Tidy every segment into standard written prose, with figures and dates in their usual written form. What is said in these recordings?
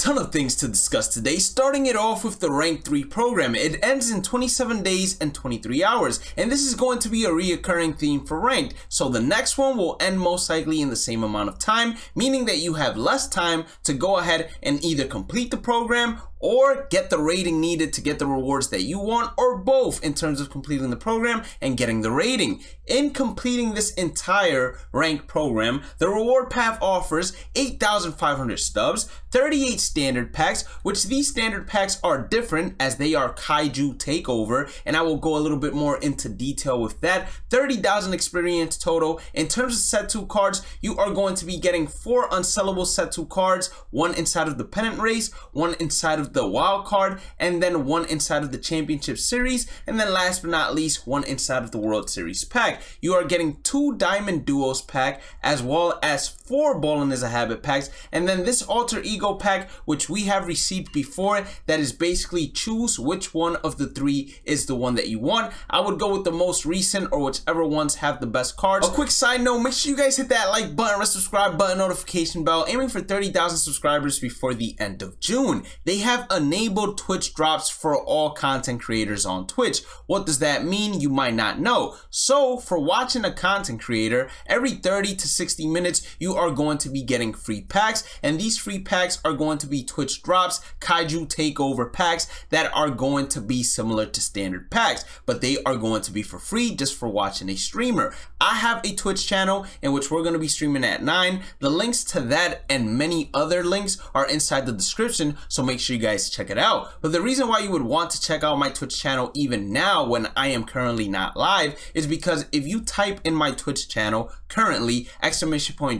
ton of things to discuss today, starting it off with the Rank 3 program. It ends in 27 days and 23 hours, and this is going to be a reoccurring theme for Ranked, so the next one will end most likely in the same amount of time, meaning that you have less time to go ahead and either complete the program or get the rating needed to get the rewards that you want, or both in terms of completing the program and getting the rating. In completing this entire rank program, the reward path offers 8,500 stubs, 38 standard packs, which these standard packs are different as they are Kaiju Takeover, and I will go a little bit more into detail with that. 30,000 experience total. In terms of set 2 cards, you are going to be getting 4 unsellable set 2 cards, 1 inside of the pennant race, 1 inside of the wild card, and then 1 inside of the championship series, and then last but not least 1 inside of the World Series pack. You are getting 2 diamond duos pack as well as 4 ballin' is a habit packs, and then this alter ego pack which we have received before, that is basically choose which one of the 3 is the one that you want. I would go with the most recent or whichever ones have the best cards. A quick side note, make sure you guys hit that like button, red subscribe button, notification bell, aiming for 30,000 subscribers before the end of June. They have enabled Twitch drops for all content creators on Twitch. What does that mean? You might not know. So for watching a content creator, every 30 to 60 minutes you are going to be getting free packs, and these free packs are going to be Twitch drops, Kaiju Takeover packs that are going to be similar to standard packs, but they are going to be for free just for watching a streamer. I have a Twitch channel in which we're going to be streaming at 9. The links to that and many other links are inside the description, so make sure you guys check it out. But the reason why you would want to check out my Twitch channel even now when I am currently not live is because if you type in my Twitch channel currently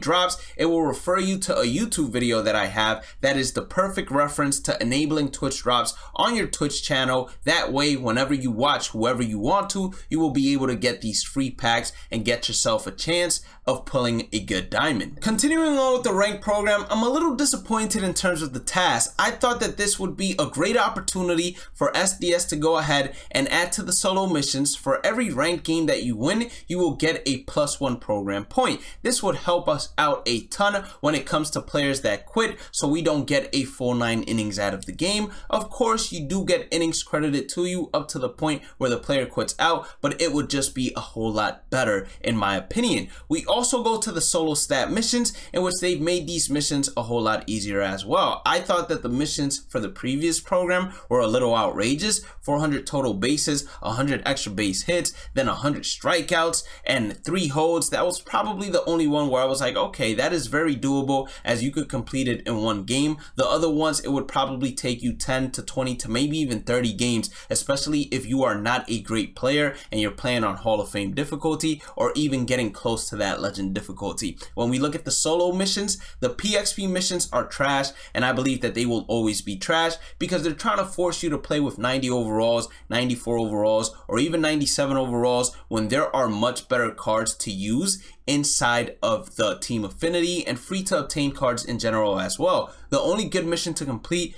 !drops, it will refer you to a YouTube video that I have that is the perfect reference to enabling Twitch drops on your Twitch channel. That way whenever you watch whoever you want to, you will be able to get these free packs and get yourself a chance of pulling a good diamond. Continuing on with the rank program, I'm a little disappointed in terms of the task. I thought that this would be a great opportunity for SDS to go ahead and add to the solo missions. For every ranked game that you win, you will get a +1 program point. This would help us out a ton when it comes to players that quit, so we don't get a full 9 innings out of the game. Of course, you do get innings credited to you up to the point where the player quits out, but it would just be a whole lot better in my opinion. We also go to the solo stat missions, in which they've made these missions a whole lot easier as well. I thought that the missions for the previous program were a little outrageous. 400 total bases, 100 extra base hits, then 100 strikeouts and 3 holds. That was probably the only one where I was like, okay, that is very doable as you could complete it in 1 game. The other ones, it would probably take you 10 to 20 to maybe even 30 games, especially if you are not a great player and you're playing on Hall of Fame difficulty or even getting close to that legend difficulty. When we look at the solo missions, the PXP missions are trash, and I believe that they will always be trash because they're trying to force you to play with 90 overalls, 94 overalls, or even 97 overalls when there are much better cards to use inside of the team affinity and free to obtain cards in general as well. The only good mission to complete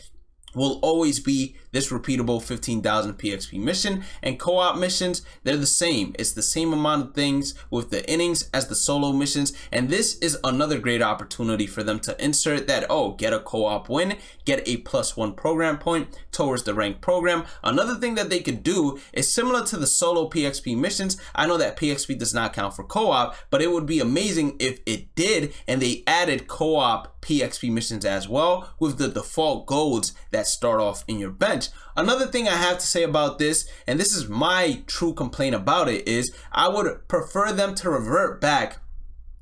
will always be this repeatable 15,000 PXP mission, and co-op missions, they're the same. It's the same amount of things with the innings as the solo missions, and this is another great opportunity for them to insert that, oh, get a co-op win, get a +1 program point towards the ranked program. Another thing that they could do is similar to the solo PXP missions. I know that PXP does not count for co-op, but it would be amazing if it did, and they added co-op PXP missions as well with the default golds that start off in your bench. Another thing I have to say about this, and this is my true complaint about it, is I would prefer them to revert back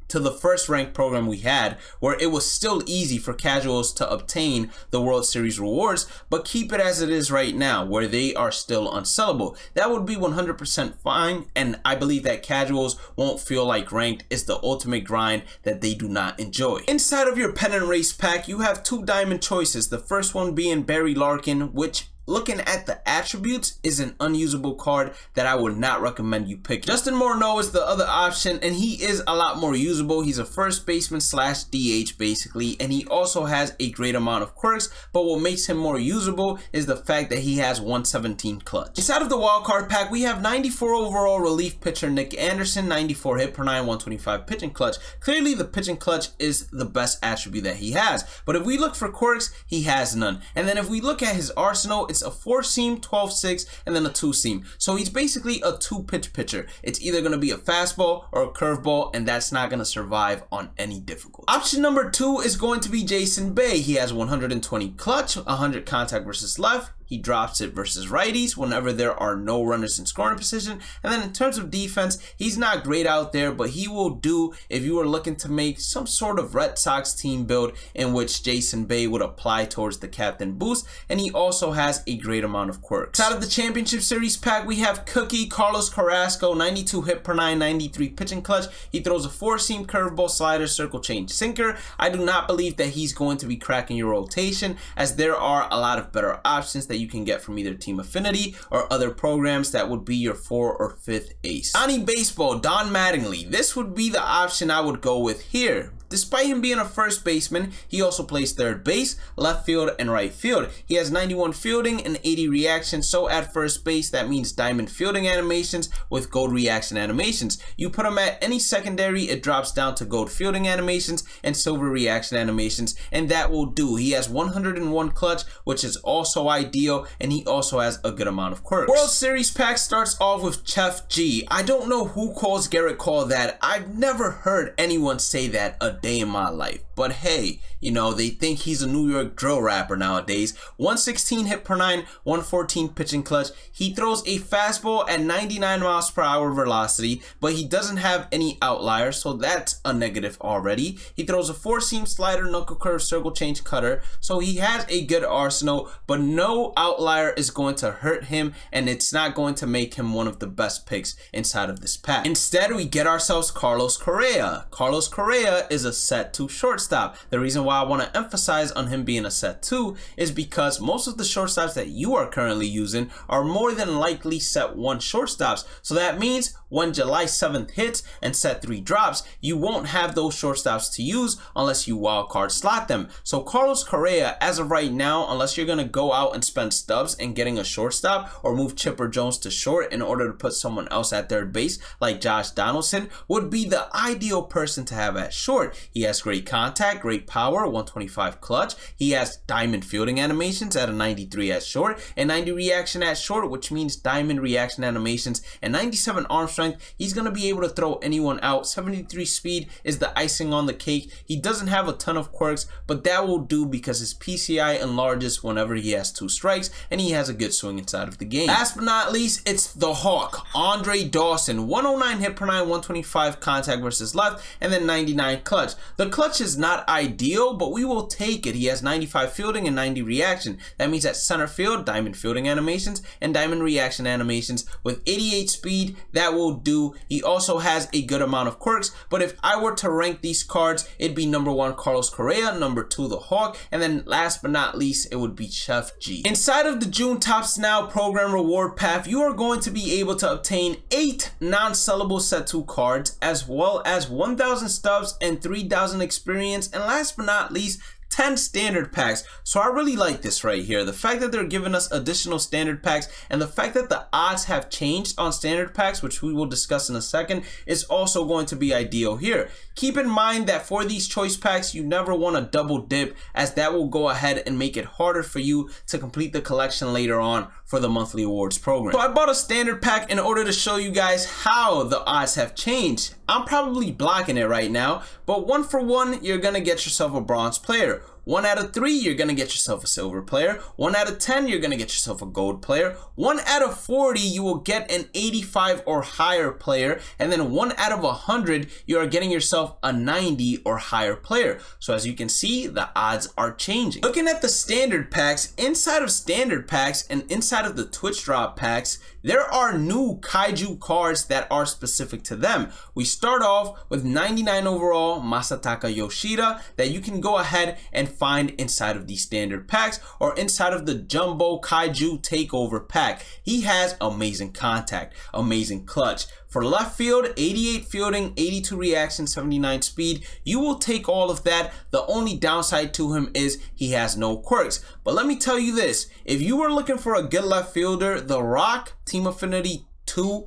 to the first rank program we had, where it was still easy for casuals to obtain the World Series rewards, but keep it as it is right now, where they are still unsellable. That would be 100% fine, and I believe that casuals won't feel like ranked is the ultimate grind that they do not enjoy. Inside of your pennant race pack, you have 2 diamond choices. The first one being Barry Larkin, which looking at the attributes, is an unusable card that I would not recommend you pick. Justin Morneau is the other option, and he is a lot more usable. He's a first baseman slash DH basically, and he also has a great amount of quirks, but what makes him more usable is the fact that he has 117 clutch. Inside of the wildcard pack, we have 94 overall relief pitcher Nick Anderson, 94 hit per 9, 125 pitching clutch. Clearly the pitching clutch is the best attribute that he has, but if we look for quirks, he has none. And then if we look at his arsenal, it's a 4-seam, 12-6, and then a 2-seam. So he's basically a 2-pitch pitcher. It's either going to be a fastball or a curveball, and that's not going to survive on any difficulty. Option number 2 is going to be Jason Bay. He has 120 clutch, 100 contact versus left. He drops it versus righties whenever there are no runners in scoring position. And then in terms of defense, he's not great out there, but he will do if you are looking to make some sort of Red Sox team build in which Jason Bay would apply towards the captain boost. And he also has a great amount of quirks. Out of the championship series pack, we have Cookie Carlos Carrasco, 92 hit per 9, 93 pitching clutch. He throws a 4-seam, curveball, slider, circle change, sinker. I do not believe that he's going to be cracking your rotation, as there are a lot of better options that you can get from either Team Affinity or other programs that would be your 4th or 5th ace. Donnie Baseball, Don Mattingly. This would be the option I would go with here. Despite him being a first baseman, he also plays third base, left field, and right field. He has 91 fielding and 80 reaction, so at first base, that means diamond fielding animations with gold reaction animations. You put him at any secondary, it drops down to gold fielding animations and silver reaction animations, and that will do. He has 101 clutch, which is also ideal, and he also has a good amount of quirks. World Series pack starts off with Chef G. I don't know who calls Garrett Cole that. I've never heard anyone say that a day in my life, but hey, you know, they think he's a New York drill rapper nowadays. 116 hit per 9, 114 pitching clutch. He throws a fastball at 99 miles per hour velocity, but he doesn't have any outliers, so that's a negative already. He throws a 4-seam, slider, knuckle curve, circle change, cutter, so he has a good arsenal, but no outlier is going to hurt him, and it's not going to make him one of the best picks inside of this pack. Instead, we get ourselves Carlos Correa. Carlos Correa is a set 2 shortstop. The reason why I want to emphasize on him being a set 2 is because most of the shortstops that you are currently using are more than likely set 1 shortstops. So that means when July 7th hits and set 3 drops, you won't have those shortstops to use unless you wildcard slot them. So Carlos Correa, as of right now, unless you're going to go out and spend stubs and getting a shortstop or move Chipper Jones to short in order to put someone else at third base like Josh Donaldson, would be the ideal person to have at short. He has great contact, great power, 125 clutch. He has diamond fielding animations at a 93 at short and 90 reaction at short, which means diamond reaction animations, and 97 arm strength. He's going to be able to throw anyone out. 73 speed is the icing on the cake. He doesn't have a ton of quirks, but that will do because his PCI enlarges whenever he has 2 strikes, and he has a good swing inside of the game. Last but not least, it's the Hawk, Andre Dawson. 109 hit per 9, 125 contact versus left, and then 99 clutch. The clutch is not ideal, but we will take it. He has 95 fielding and 90 reaction. That means at center field, diamond fielding animations and diamond reaction animations with 88 speed. That will do. He also has a good amount of quirks, but if I were to rank these cards, it'd be number 1 Carlos Correa, number 2 the Hawk, and then last but not least, it would be Chef G. Inside of the June Tops Now program reward path, you are going to be able to obtain 8 non-sellable set 2 cards, as well as 1,000 stubs and 3,000 experience, and last but not least, 10 standard packs. So I really like this right here. The fact that they're giving us additional standard packs and the fact that the odds have changed on standard packs, which we will discuss in a second, is also going to be ideal here. Keep in mind that for these choice packs, you never want to double dip, as that will go ahead and make it harder for you to complete the collection later on for the monthly awards program. So I bought a standard pack in order to show you guys how the odds have changed. I'm probably blocking it right now, but 1 for 1, you're gonna get yourself a bronze player. 1 out of 3, you're gonna get yourself a silver player. 1 out of 10, you're gonna get yourself a gold player. 1 out of 40, you will get an 85 or higher player. And then 1 out of 100, you are getting yourself a 90 or higher player. So as you can see, the odds are changing. Looking at the standard packs, inside of standard packs and inside of the Twitch drop packs, there are new kaiju cards that are specific to them. We start off with 99 overall Masataka Yoshida that you can go ahead and find inside of the standard packs or inside of the Jumbo Kaiju Takeover pack. He has amazing contact, amazing clutch. For left field, 88 fielding, 82 reaction, 79 speed. You will take all of that. The only downside to him is he has no quirks. But let me tell you this, if you were looking for a good left fielder, the Rock Team Affinity 2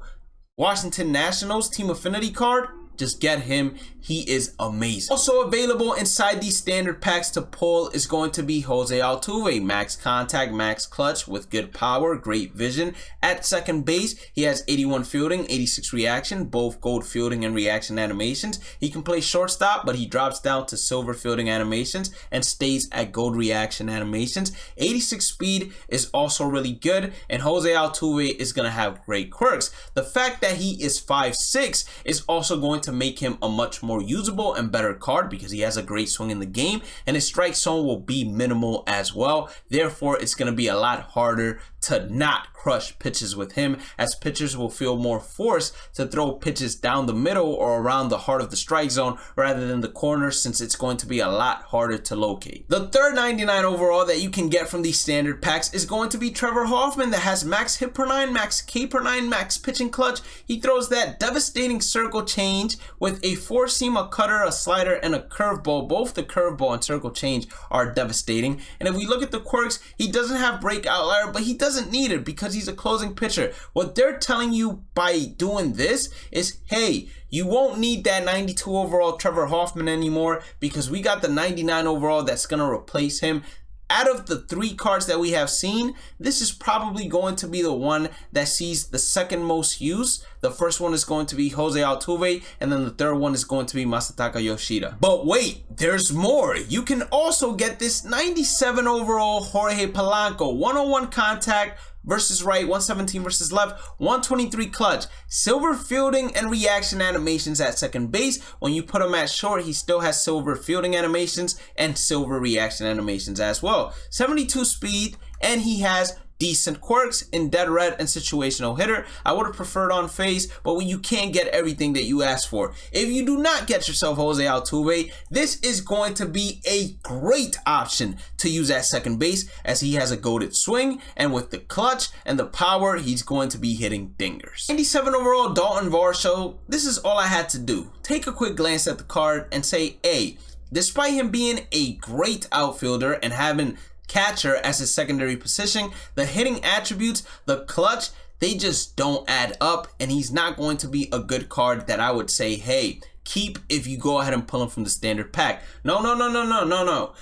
Washington Nationals Team Affinity card, just get him. He is amazing. Also available inside these standard packs to pull is going to be Jose Altuve. Max contact, max clutch with good power, great vision. At second base, he has 81 fielding, 86 reaction, both gold fielding and reaction animations. He can play shortstop, but he drops down to silver fielding animations and stays at gold reaction animations. 86 speed is also really good, and Jose Altuve is going to have great quirks. The fact that he is 5'6" is also going to make him a much more usable and better card because he has a great swing in the game, and his strike zone will be minimal as well. Therefore, it's going to be a lot harder to not crush pitches with him, as pitchers will feel more forced to throw pitches down the middle or around the heart of the strike zone rather than the corner, since it's going to be a lot harder to locate. The third 99 overall that you can get from these standard packs is going to be Trevor Hoffman, that has max hit per 9, max K per 9, max pitching clutch. He throws that devastating circle change with a four seam, a cutter, a slider, and a curveball. Both the curveball and circle change are devastating. And if we look at the quirks, he doesn't have break outlier, but he doesn't need it because he's a closing pitcher. What they're telling you by doing this is, hey, you won't need that 92 overall Trevor Hoffman anymore because we got the 99 overall that's going to replace him. Out of the three cards that we have seen, this is probably going to be the one that sees the second most use. The first one is going to be Jose Altuve, and then the third one is going to be Masataka Yoshida. But wait, there's more. You can also get this 97 overall Jorge Polanco, 101 contact versus right, 117 versus left, 123 clutch, silver fielding and reaction animations at second base. When you put him at short, he still has silver fielding animations and silver reaction animations as well. 72 speed, and he has decent quirks in dead red and situational hitter. I would have preferred on phase, but you can't get everything that you asked for. If you do not get yourself Jose Altuve, this is going to be a great option to use at second base, as he has a goated swing, and with the clutch and the power, he's going to be hitting dingers. 97 overall Dalton Varsho. This is all I had to do. Take a quick glance at the card and say, hey, despite him being a great outfielder and having catcher as his secondary position, the hitting attributes, the clutch, they just don't add up, and he's not going to be a good card that I would say, hey, keep if you go ahead and pull him from the standard pack. No.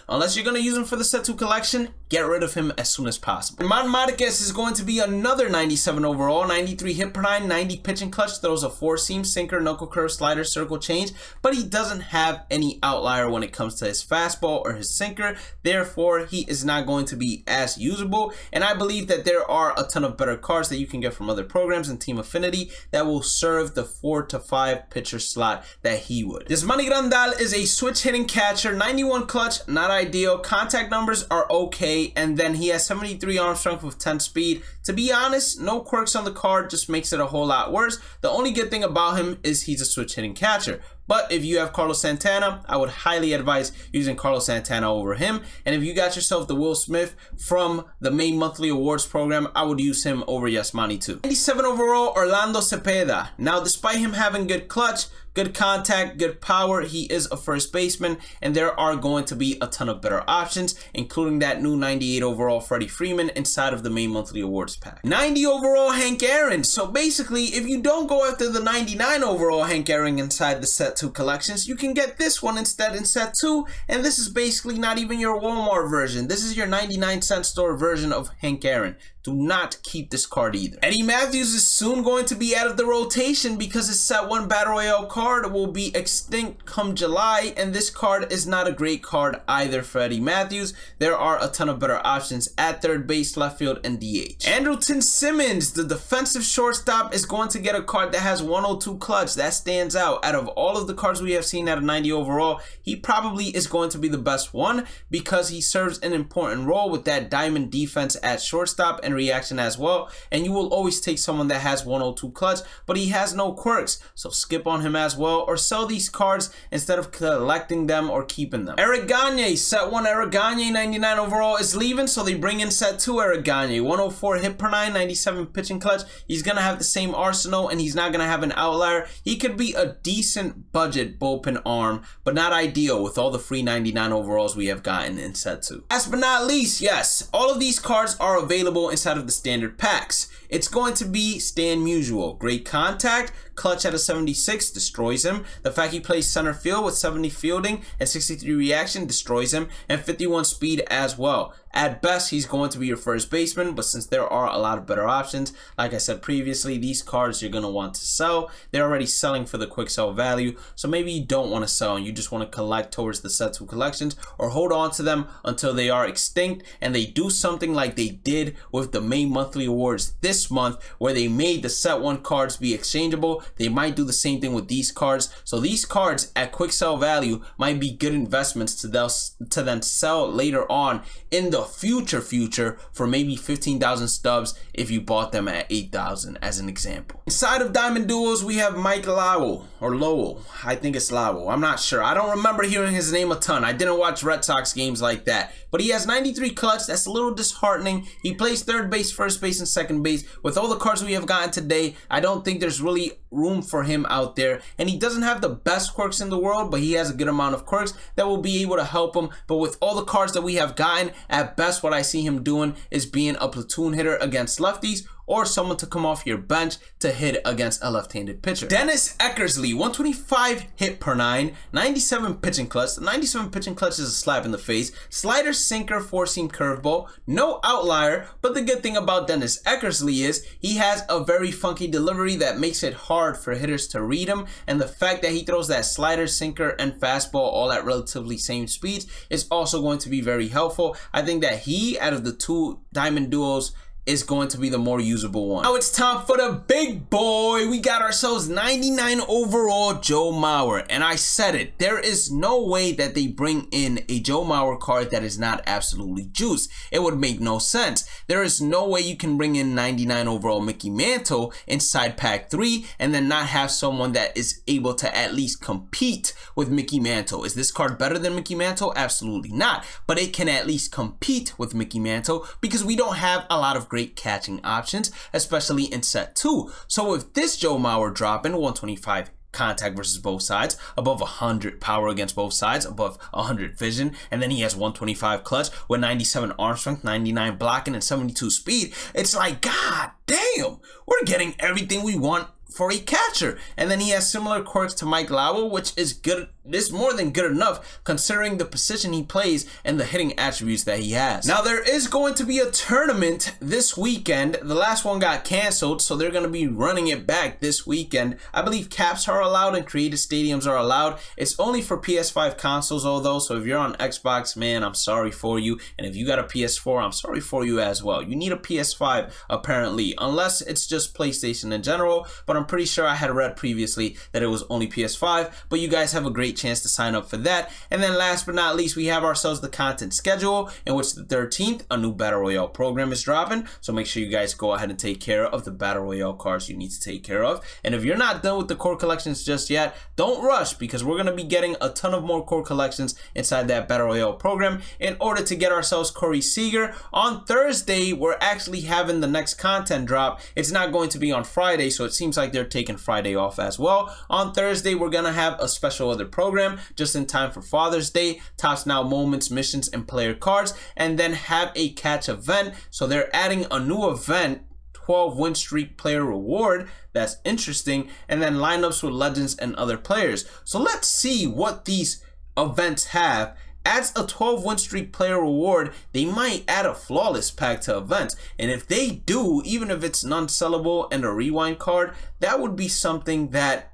Unless you're going to use him for the set 2 collection, get rid of him as soon as possible. Man Marquez is going to be another 97 overall, 93 hit per 9, 90 pitching clutch, throws a four seam, sinker, knuckle curve, slider, circle change, but he doesn't have any outlier when it comes to his fastball or his sinker. Therefore, he is not going to be as usable, and I believe that there are a ton of better cards that you can get from other programs and Team Affinity that will serve the 4 to 5 pitcher slot that he would. Yasmani Grandal is a switch hitting catcher, 91 clutch, not ideal. Contact numbers are okay, and then he has 73 arm strength with 10 speed. To be honest, no quirks on the card, just makes it a whole lot worse. The only good thing about him is he's a switch hitting catcher. But if you have Carlos Santana, I would highly advise using Carlos Santana over him. And if you got yourself the Will Smith from the May Monthly Awards program, I would use him over Yasmani too. 97 overall, Orlando Cepeda. Now, despite him having good clutch, good contact, good power, he is a first baseman, and there are going to be a ton of better options, including that new 98 overall Freddie Freeman inside of the May Monthly Awards pack. 90 overall Hank Aaron. So basically, if you don't go after the 99 overall Hank Aaron inside the set 2 collections, you can get this one instead in set 2, and this is basically not even your Walmart version. This is your 99-cent store version of Hank Aaron. Do not keep this card either. Eddie Matthews is soon going to be out of the rotation because his set 1 Battle Royale card will be extinct come July, and this card is not a great card either for Eddie Matthews. There are a ton of better options at third base, left field, and DH. Andrelton Simmons, the defensive shortstop, is going to get a card that has 102 clutch. That stands out. Out of all of the cards we have seen at a 90 overall, he probably is going to be the best one because he serves an important role with that diamond defense at shortstop and reaction as well. And you will always take someone that has 102 clutch, but he has no quirks, so skip on him as as well, or sell these cards instead of collecting them or keeping them. Eric Gagne, set 1 Eric Gagne, 99 overall is leaving, so they bring in set 2 Eric Gagne, 104 hit per 9, 97 pitching clutch. He's gonna have the same arsenal and he's not gonna have an outlier. He could be a decent budget bullpen arm, but not ideal with all the free 99 overalls we have gotten in set 2. Last but not least, yes, all of these cards are available inside of the standard packs. It's going to be Stan Musial, great contact, clutch at a 76, destroys him. The fact he plays center field with 70 fielding and 63 reaction destroys him, and 51 speed as well. At best, he's going to be your first baseman, but since there are a lot of better options, like I said previously, these cards you're going to want to sell. They're already selling for the quick sell value, so maybe you don't want to sell and you just want to collect towards the set 2 collections, or hold on to them until they are extinct and they do something like they did with the May monthly awards this month, where they made the set 1 cards be exchangeable. They might do the same thing with these cards. So these cards at quick sell value might be good investments to then sell later on in the future for maybe 15,000 stubs if you bought them at 8,000 as an example. Inside of Diamond Duos, we have Mike Lowell, or Lowell. I think it's Lowell. I'm not sure. I don't remember hearing his name a ton. I didn't watch Red Sox games like that. But he has 93 clutch. That's a little disheartening. He plays third base, first base, and second base. With all the cards we have gotten today, I don't think there's really room for him out there. And he doesn't have the best quirks in the world, but he has a good amount of quirks that will be able to help him. But with all the cards that we have gotten, at best what I see him doing is being a platoon hitter against lefties, or someone to come off your bench to hit against a left-handed pitcher. Dennis Eckersley, 125 hit per 9, 97 pitching clutch. The 97 pitching clutch is a slap in the face. Slider, sinker, four-seam curveball. No outlier, but the good thing about Dennis Eckersley is he has a very funky delivery that makes it hard for hitters to read him, and the fact that he throws that slider, sinker, and fastball all at relatively same speeds is also going to be very helpful. I think that he, out of the 2 Diamond Duos, is going to be the more usable one. Now it's time for the big boy. We got ourselves 99 overall Joe Mauer, and I said it, there is no way that they bring in a Joe Mauer card that is not absolutely juiced. It would make no sense. There is no way you can bring in 99 overall Mickey Mantle inside pack 3 and then not have someone that is able to at least compete with Mickey Mantle. Is this card better than Mickey Mantle? Absolutely not, but it can at least compete with Mickey Mantle because we don't have a lot of great catching options, especially in set 2. So with this Joe Mauer dropping 125 contact versus both sides, above 100 power against both sides, above 100 vision, and then he has 125 clutch with 97 arm strength, 99 blocking, and 72 speed, it's like, god damn, we're getting everything we want for a catcher. And then he has similar quirks to Mike Lowell, which is good. It's more than good enough considering the position he plays and the hitting attributes that he has. Now there is going to be a tournament this weekend. The last one got canceled, so they're going to be running it back this weekend. I believe caps are allowed and creative stadiums are allowed. It's only for PS5 consoles although, so if you're on Xbox, man, I'm sorry for you. And if you got a PS4, I'm sorry for you as well. You need a PS5 apparently, unless it's just PlayStation in general, but I'm pretty sure I had read previously that it was only PS5, but you guys have a great chance to sign up for that. And then last but not least, we have ourselves the content schedule, in which the 13th, a new Battle Royale program is dropping, so make sure you guys go ahead and take care of the Battle Royale cards you need to take care of. And if you're not done with the core collections just yet, don't rush, because we're going to be getting a ton of more core collections inside that Battle Royale program in order to get ourselves Corey Seager. On Thursday, we're actually having the next content drop. It's not going to be on Friday, so it seems like they're taking Friday off as well. On Thursday, we're going to have a special other program just in time for Father's Day, Tops Now moments, missions, and player cards, and then have a catch event. So they're adding a new event, 12 win streak player reward. That's interesting. And then lineups with legends and other players. So let's see what these events have. Adds a 12 win streak player reward. They might add a flawless pack to events, and if they do, even if it's non-sellable and a rewind card, that would be something that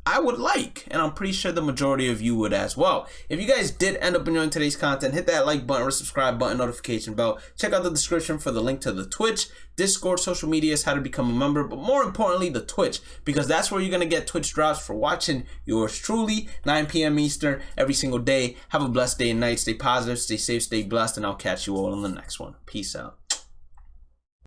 I would like, and I'm pretty sure the majority of you would as well. If you guys did end up enjoying today's content, hit that like button or subscribe button, notification bell. Check out the description for the link to the Twitch, Discord, social medias, how to become a member, but more importantly, the Twitch, because that's where you're going to get Twitch drops for watching yours truly, 9 p.m. Eastern, every single day. Have a blessed day and night. Stay positive, stay safe, stay blessed, and I'll catch you all in the next one. Peace out.